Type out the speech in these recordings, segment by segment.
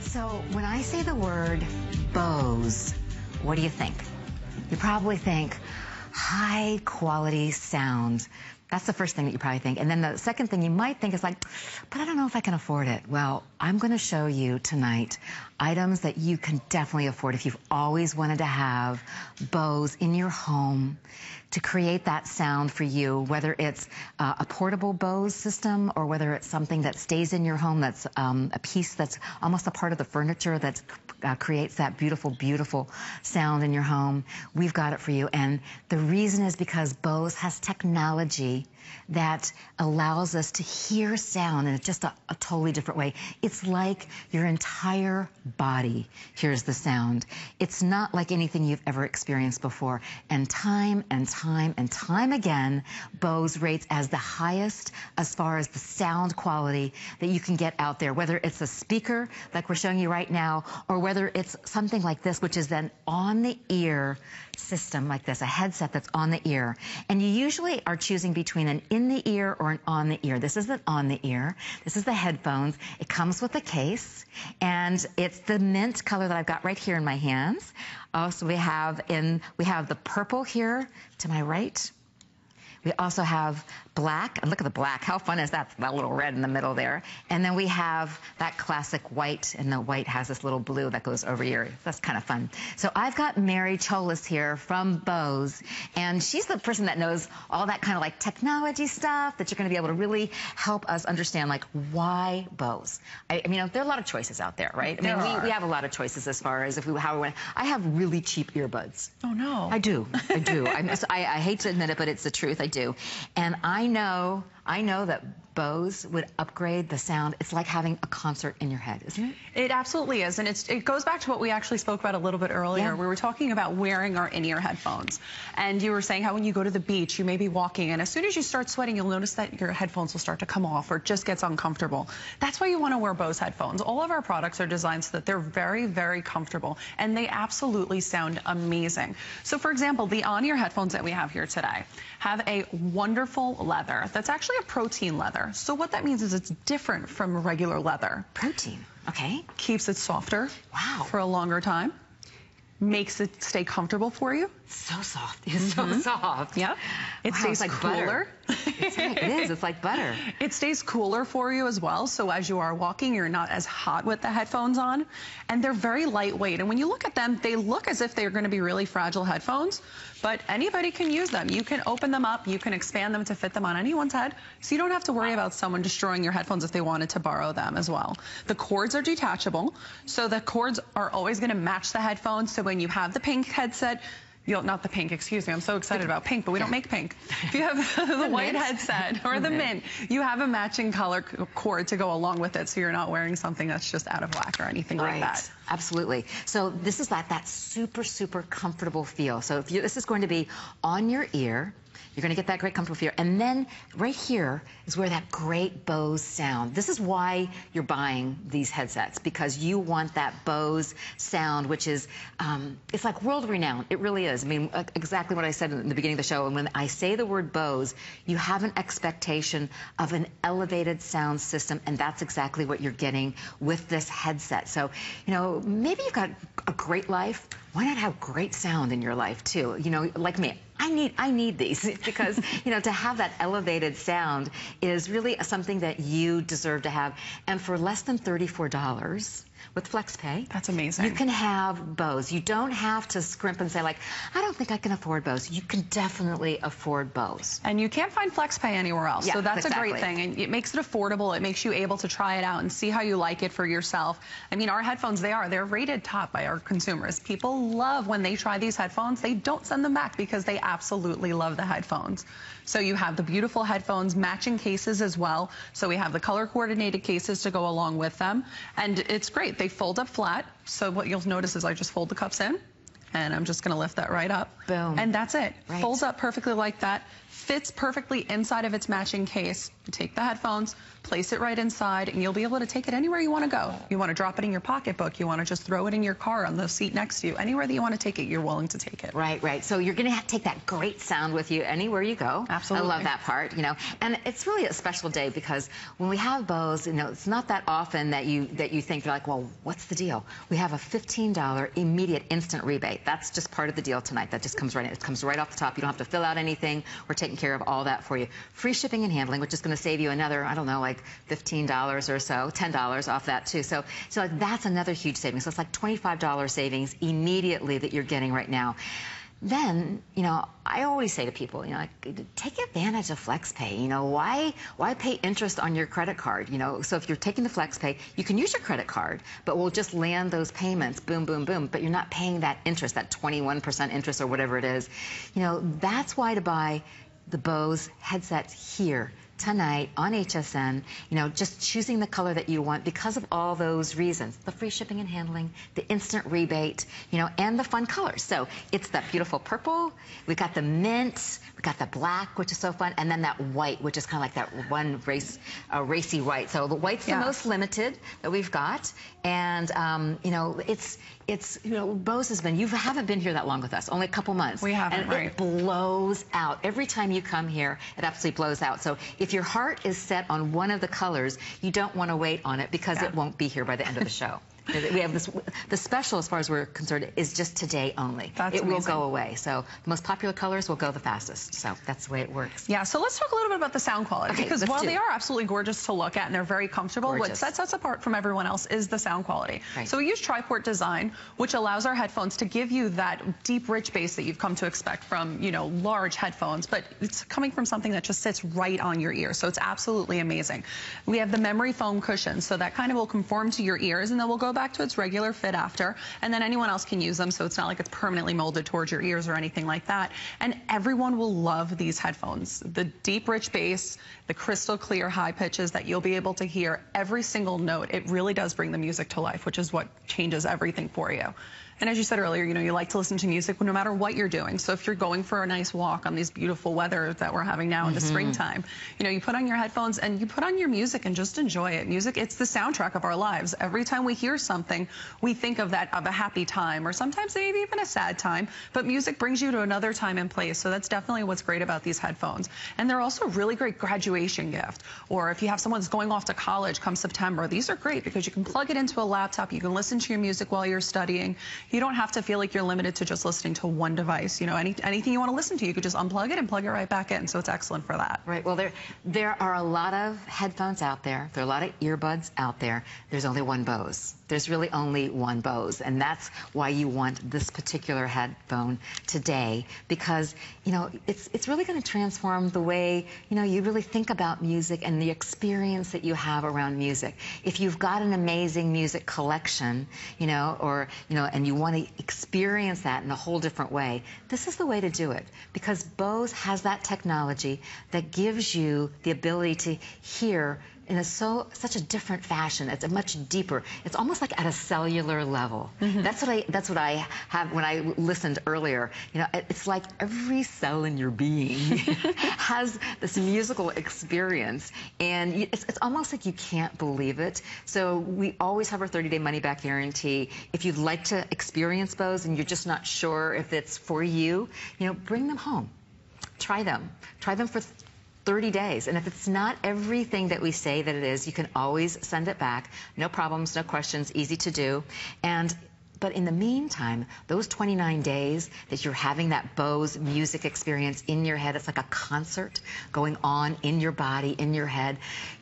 So when I say the word Bose, what do you think? You probably think high quality sound. That's the first thing that you probably think. And then the second thing you might think is like, but I don't know if I can afford it. Well, I'm going to show you tonight items that you can definitely afford if you've always wanted to have Bose in your home to create that sound for you, whether it's a portable Bose system or whether it's something that stays in your home that's a piece that's almost a part of the furniture that creates that beautiful, beautiful sound in your home. We've got it for you. And the reason is because Bose has technology that allows us to hear sound in just a totally different way. It's like your entire body hears the sound. It's not like anything you've ever experienced before. And time and time and time again, Bose rates as the highest as far as the sound quality that you can get out there, whether it's a speaker like we're showing you right now, or whether it's something like this, which is an on-the-ear system like this, a headset that's on the ear. And you usually are choosing between an in the ear or an on the ear. This is an on the ear. This is the headphones. It comes with a case, and it's the mint color that I've got right here in my hands. Also, we have the purple here to my right. We also have black, and look at the black. How fun is that? That little red in the middle there. And then we have that classic white, and the white has this little blue that goes over here. That's kind of fun. So I've got Mary Cholis here from Bose, and she's the person that knows all that kind of like technology stuff that you're going to be able to really help us understand, like, why Bose? I mean, there are a lot of choices out there, right? I mean, we have a lot of choices as far as how we want. I have really cheap earbuds. Oh, no. I do. I hate to admit it, but it's the truth. I do. And I know that Bose would upgrade the sound. It's like having a concert in your head, isn't it? It absolutely is, and it goes back to what we actually spoke about a little bit earlier. Yeah. We were talking about wearing our in-ear headphones, and you were saying how when you go to the beach, you may be walking, and as soon as you start sweating, you'll notice that your headphones will start to come off, or it just gets uncomfortable. That's why you want to wear Bose headphones. All of our products are designed so that they're very, very comfortable, and they absolutely sound amazing. So, for example, the on-ear headphones that we have here today have a wonderful leather that's actually a protein leather. So what that means is it's different from regular leather. Protein, okay. Keeps it softer. Wow. For a longer time. Makes it stay comfortable for you. So soft. It's so soft. Yeah. It stays like cooler. It's right. It is. It's like butter. It stays cooler for you as well. So as you are walking, you're not as hot with the headphones on. And they're very lightweight. And when you look at them, they look as if they're going to be really fragile headphones. But anybody can use them. You can open them up. You can expand them to fit them on anyone's head. So you don't have to worry about someone destroying your headphones if they wanted to borrow them as well. The cords are detachable. So the cords are always going to match the headphones. So when you have the pink headset, not the pink, excuse me, I'm so excited about pink, but we don't make pink. If you have the white headset or the mint, you have a matching color cord to go along with it, so you're not wearing something that's just out of whack or anything like that. Absolutely. So this is that super, super comfortable feel. So if this is going to be on your ear, you're going to get that great comfortable feel. And then right here is where that great Bose sound. This is why you're buying these headsets, because you want that Bose sound, which is, it's like world-renowned. It really is. I mean, exactly what I said in the beginning of the show. And when I say the word Bose, you have an expectation of an elevated sound system, and that's exactly what you're getting with this headset. So, you know, maybe you've got a great life. Why not have great sound in your life, too? You know, like me. I need these because, you know, to have that elevated sound is really something that you deserve to have. And for less than $34 with FlexPay, that's amazing. You can have Bose. You don't have to scrimp and say, like, I don't think I can afford Bose. You can definitely afford Bose. And you can't find FlexPay anywhere else. Yeah, so that's exactly. a great thing. And it makes it affordable. It makes you able to try it out and see how you like it for yourself. I mean, our headphones, they're rated top by our consumers. People love when they try these headphones. They don't send them back because they absolutely love the headphones. So you have the beautiful headphones, matching cases as well. So we have the color coordinated cases to go along with them. And it's great. They fold up flat. So what you'll notice is I just fold the cups in, and I'm just going to lift that right up. Boom. And that's it. Right. Folds up perfectly like that. fits perfectly inside of its matching case. You take the headphones, place it right inside, and you'll be able to take it anywhere you want to go. You want to drop it in your pocketbook, you want to just throw it in your car on the seat next to you. Anywhere that you want to take it, you're willing to take it. Right, right. So you're going to take that great sound with you anywhere you go. Absolutely. I love that part, you know. And it's really a special day because when we have Bose, you know, it's not that often that you think, you're like, well, what's the deal? We have a $15 immediate instant rebate. That's just part of the deal tonight. That just comes right in. It comes right off the top. You don't have to fill out anything. We're taking care of all that for you. Free shipping and handling, which is going to save you another, I don't know, like $15 or so, $10 off that too. So like that's another huge savings. So it's like $25 savings immediately that you're getting right now. Then, you know, I always say to people, you know, like, take advantage of FlexPay. You know, why pay interest on your credit card? You know, so if you're taking the FlexPay, you can use your credit card, but we'll just land those payments, boom, boom, boom. But you're not paying that interest, that 21% interest or whatever it is. You know, that's why to buy the Bose headsets here tonight on HSN, you know, just choosing the color that you want because of all those reasons. The free shipping and handling, the instant rebate, you know, and the fun colors. So it's that beautiful purple, we've got the mint, we've got the black, which is so fun, and then that white, which is kind of like that one racy white. So the white's the most limited that we've got. And, you know, it's you know, Bose has been, you haven't been here that long with us, only a couple months. We haven't, and right. It blows out. Every time you come here, it absolutely blows out. So if your heart is set on one of the colors, you don't want to wait on it because it won't be here by the end of the show. We have this, the special, as far as we're concerned, is just today only. It will go away. So the most popular colors will go the fastest. So that's the way it works. Yeah, so let's talk a little bit about the sound quality. Because while they are absolutely gorgeous to look at and they're very comfortable, what sets us apart from everyone else is the sound quality. Right. So we use tri-port design, which allows our headphones to give you that deep, rich bass that you've come to expect from, you know, large headphones, but it's coming from something that just sits right on your ear. So it's absolutely amazing. We have the memory foam cushions, so that kind of will conform to your ears, and then we'll go back to its regular fit after, and then anyone else can use them, so it's not like it's permanently molded towards your ears or anything like that. And everyone will love these headphones. The deep, rich bass, the crystal clear high pitches that you'll be able to hear every single note. It really does bring the music to life, which is what changes everything for you. And as you said earlier, you know, you like to listen to music no matter what you're doing. So if you're going for a nice walk on these beautiful weather that we're having now in the springtime, you know, you put on your headphones and you put on your music and just enjoy it. Music, it's the soundtrack of our lives. Every time we hear something, we think of that, of a happy time, or sometimes maybe even a sad time. But music brings you to another time and place. So that's definitely what's great about these headphones. And they're also a really great graduation gift. Or if you have someone that's going off to college come September, these are great because you can plug it into a laptop. You can listen to your music while you're studying. You don't have to feel like you're limited to just listening to one device. You know, anything you want to listen to, you could just unplug it and plug it right back in. So it's excellent for that. Right. Well, there are a lot of headphones out there. There are a lot of earbuds out there. There's only one Bose. There's really only one Bose, and that's why you want this particular headphone today, because, you know, it's really going to transform the way, you know, you really think about music and the experience that you have around music. If you've got an amazing music collection, you know, or, you know, and you want to experience that in a whole different way, this is the way to do it, because Bose has that technology that gives you the ability to hear in such a different fashion. It's a much deeper. It's almost like at a cellular level. That's what I have when I listened earlier. You know, it's like every cell in your being has this musical experience, and it's almost like you can't believe it. So we always have our 30-day money-back guarantee. If you'd like to experience Bose and you're just not sure if it's for you, you know, bring them home. Try them. Try them for 30 days. And if it's not everything that we say that it is, you can always send it back. No problems, no questions, easy to do. But in the meantime, those 29 days that you're having that Bose music experience in your head, it's like a concert going on in your body, in your head,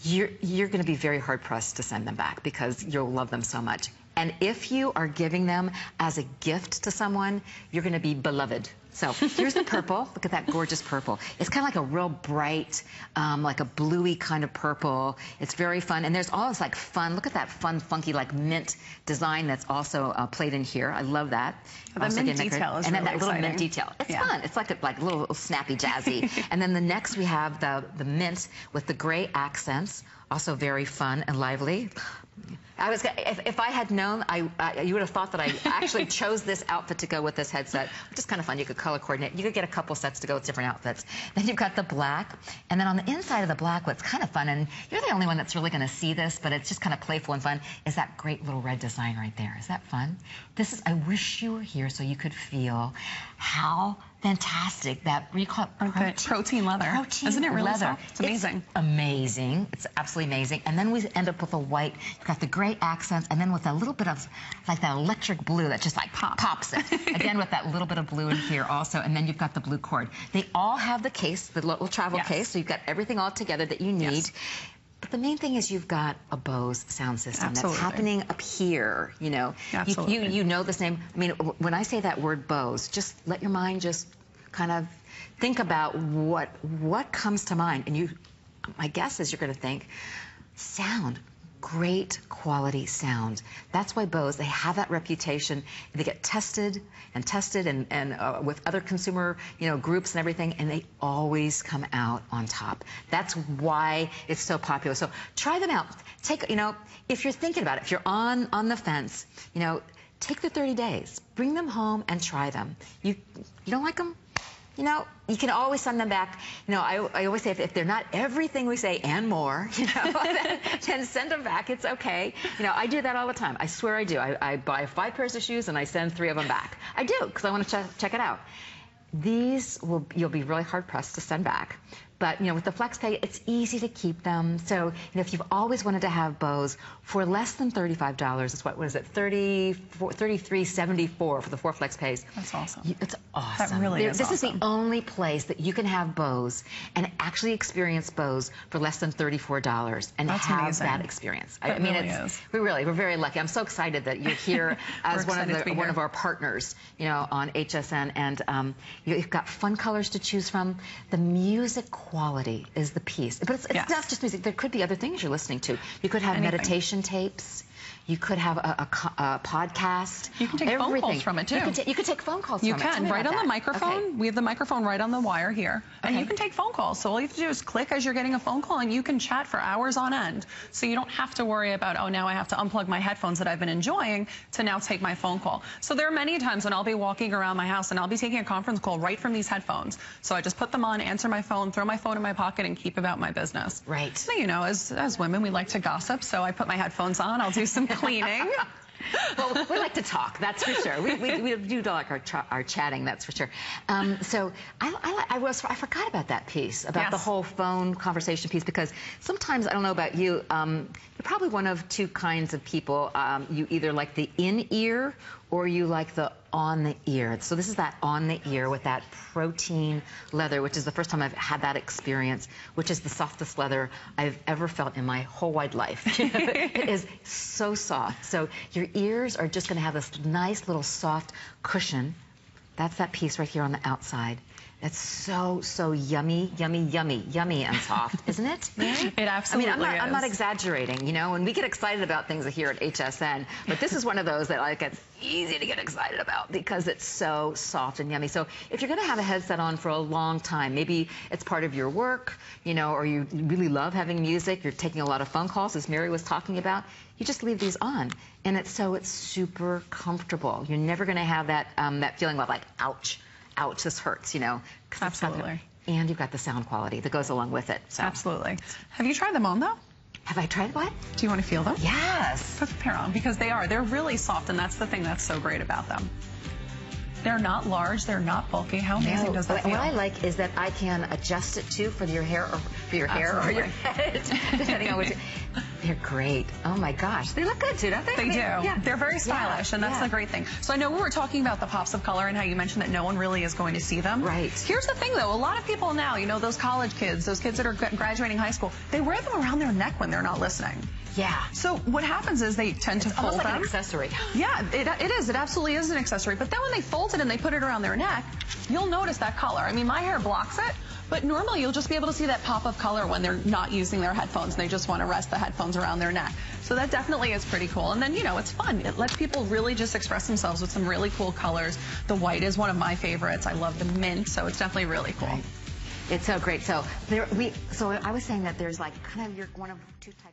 you're going to be very hard-pressed to send them back because you'll love them so much. And if you are giving them as a gift to someone, you're going to be beloved. So here's the purple. Look at that gorgeous purple. It's kind of like a real bright, like a bluey kind of purple. It's very fun. And there's all this like fun, look at that fun, funky, like mint design that's also played in here. I love that. The mint detail is really exciting. And then that little mint detail. It's fun. It's like a little snappy, jazzy. And then the next we have the mint with the gray accents. Also very fun and lively. If I had known, you would have thought that I actually chose this outfit to go with this headset, which is kind of fun. You could color coordinate. You could get a couple sets to go with different outfits. Then you've got the black, and then on the inside of the black, what's kind of fun, and you're the only one that's really going to see this, but it's just kind of playful and fun, is that great little red design right there. Is that fun? This is, I wish you were here so you could feel how fantastic that, what do you call it? Protein leather. Isn't it really leather. soft? It's amazing. It's amazing. It's absolutely amazing. And then we end up with a white. You've got the gray accents, and then with a little bit of like that electric blue that just like pops it. Again, with that little bit of blue in here also, and then you've got the blue cord. They all have the case, the little travel case, so you've got everything all together that you need. Yes. But the main thing is you've got a Bose sound system that's happening up here, you know. You know this name. I mean, when I say that word Bose, just let your mind just kind of think about what comes to mind. And my guess is you're going to think sound. Great quality sound. That's why Bose, they have that reputation. They get tested and with other consumer, groups and everything, and they always come out on top. That's why it's so popular. So try them out. If you're thinking about it, if you're on the fence, take the 30 days, bring them home and try them. You don't like them? You can always send them back. I always say if they're not everything we say and more, then send them back. It's okay. I do that all the time. I swear I do. I buy 5 pairs of shoes and I send 3 of them back. I do, because I want to check it out. These you'll be really hard pressed to send back. But, with the FlexPay, it's easy to keep them. So, if you've always wanted to have Bose for less than $35, it's what is it, $33.74 for the 4 FlexPays. That's awesome. It's awesome. That really is This awesome. is the only place that you can have Bose and actually experience Bose for less than $34 and have that experience. That really is. We're very lucky. I'm so excited that you're here as one of our partners, on HSN, and you've got fun colors to choose from. The music quality is the piece, but it's not just music. There could be other things you're listening to. You could have meditation tapes. You could have a podcast. You can take phone calls from it, too. You could take phone calls from it. You can, right on the microphone. Okay. We have the microphone right on the wire here. And you can take phone calls. So all you have to do is click as you're getting a phone call, and you can chat for hours on end. So you don't have to worry about, oh, now I have to unplug my headphones that I've been enjoying to now take my phone call. So there are many times when I'll be walking around my house, and I'll be taking a conference call right from these headphones. So I just put them on, answer my phone, throw my phone in my pocket, and keep about my business. Right. So, as women, we like to gossip. So I put my headphones on. I'll do some cleaning. Well, we like to talk, that's for sure. We do like our chatting, that's for sure. So I forgot about that piece, about the whole phone conversation piece, because sometimes, I don't know about you, you're probably one of 2 kinds of people. You either like the in-ear or you like the on-the-ear. So this is that on-the-ear with that protein leather, which is the first time I've had that experience, which is the softest leather I've ever felt in my whole wide life. It is so soft. So your ears are just going to have this nice little soft cushion. That's that piece right here on the outside. It's so yummy and soft, isn't it? It absolutely is. I'm not exaggerating, and we get excited about things here at HSN, but this is one of those that it's easy to get excited about because it's so soft and yummy. So if you're going to have a headset on for a long time, maybe it's part of your work, or you really love having music, you're taking a lot of phone calls, as Mary was talking about, you just leave these on, and it's super comfortable. You're never going to have that that feeling of like, ouch, this hurts, Absolutely. And you've got the sound quality that goes along with it. So. Absolutely. Have you tried them on, though? Have I tried what? Do you want to feel them? Yes. Put the pair on, because they're really soft, and that's the thing that's so great about them. They're not large, they're not bulky. How amazing does that feel? What I like is that I can adjust it too for your hair or your head, depending on which. They're great. Oh my gosh, they look good too, don't they? They do. Yeah. They're very stylish, and that's the great thing. So I know we were talking about the pops of color and how you mentioned that no one really is going to see them. Right. Here's the thing, though. A lot of people now, those college kids, those kids that are graduating high school, they wear them around their neck when they're not listening. Yeah. So what happens is they tend to fold almost like them. an accessory. Yeah, it is. It absolutely is an accessory. But then when they fold it and they put it around their neck, you'll notice that color. I mean, my hair blocks it, but normally you'll just be able to see that pop of color when they're not using their headphones and they just want to rest the headphones around their neck. So that definitely is pretty cool. And then, it's fun. It lets people really just express themselves with some really cool colors. The white is one of my favorites. I love the mint, so it's definitely really cool. Right. It's so great. So I was saying that there's like kind of one of 2 types.